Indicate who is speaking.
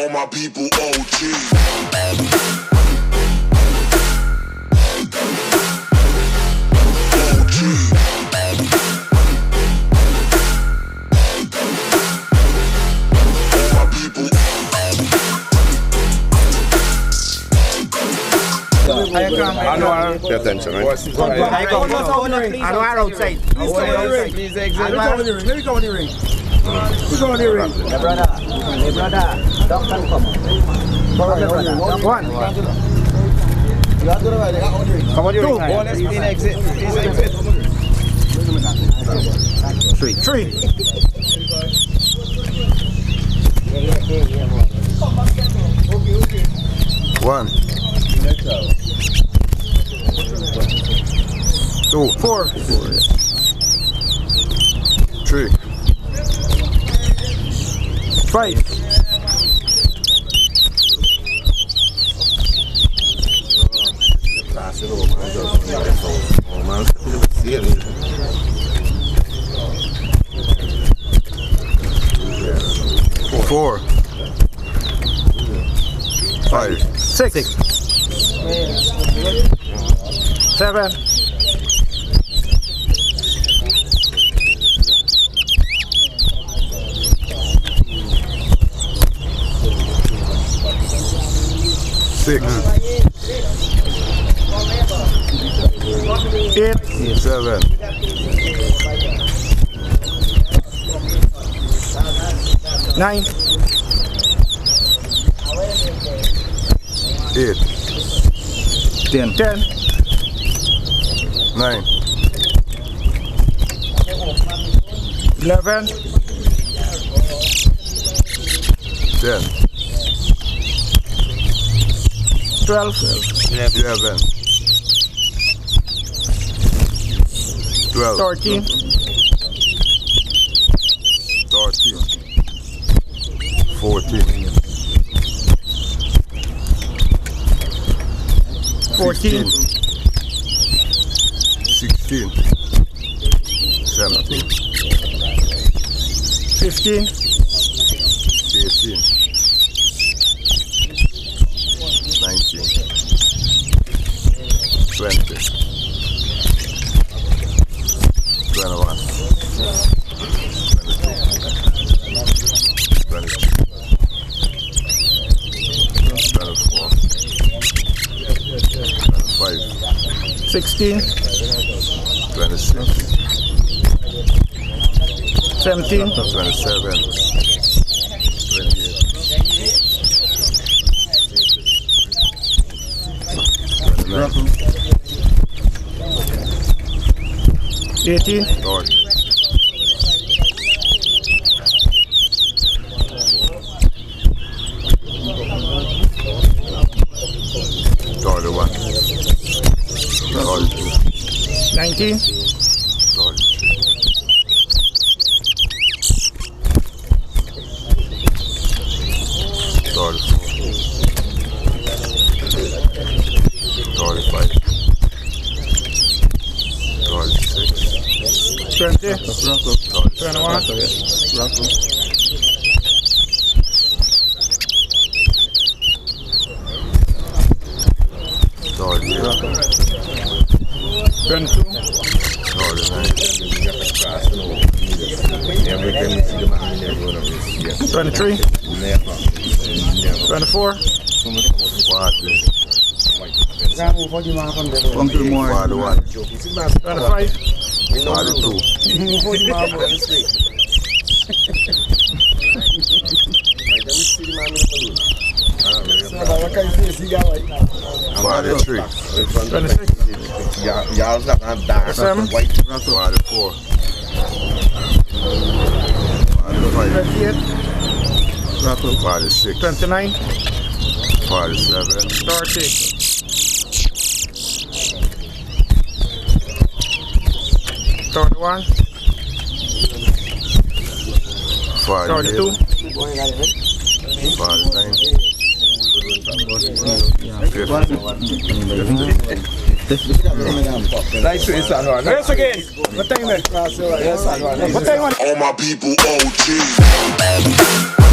Speaker 1: All my people OG.
Speaker 2: Anwar, pay attention, right?
Speaker 3: Anwar outside.
Speaker 2: Please exit.
Speaker 3: Let me go on the ring. Hey brother, don't come. One. Come on the ring.
Speaker 2: Go, let's please exit. Please exit.
Speaker 3: Three.
Speaker 2: One. 2,
Speaker 3: 4.
Speaker 2: 3,
Speaker 3: 5.
Speaker 2: 4, 5,
Speaker 3: 6. 7.
Speaker 2: 6,
Speaker 3: 8.
Speaker 2: 7,
Speaker 3: 9.
Speaker 2: 8,
Speaker 3: 10.
Speaker 2: 9,
Speaker 3: 11.
Speaker 2: 10,
Speaker 3: 12.
Speaker 2: 11, 12,
Speaker 3: 13.
Speaker 2: 13, 14,
Speaker 3: 14.
Speaker 2: 16, 17,
Speaker 3: 15.
Speaker 2: 18, 19, 20, 21, 22, 23, 24, 25,
Speaker 3: 16.
Speaker 2: 26,
Speaker 3: 17.
Speaker 2: 27, 28, 29,
Speaker 3: 18.
Speaker 2: 30, 31, 32,
Speaker 3: 19.
Speaker 2: 33, 34, 35, 36,
Speaker 3: 20.
Speaker 2: 37,
Speaker 3: 21. 22. 23. 24. 25.
Speaker 2: 43,
Speaker 3: 26.
Speaker 2: y'all got dark
Speaker 3: 7.
Speaker 2: white 44, 45,
Speaker 3: 28.
Speaker 2: 46,
Speaker 3: 29.
Speaker 2: 47,
Speaker 3: 30. 31. 32.
Speaker 2: 49, 50.
Speaker 4: Nice race, Anwar.
Speaker 3: Race again. What time is it?
Speaker 4: Yes, Anwar.
Speaker 3: What time is it?
Speaker 1: All my people OG.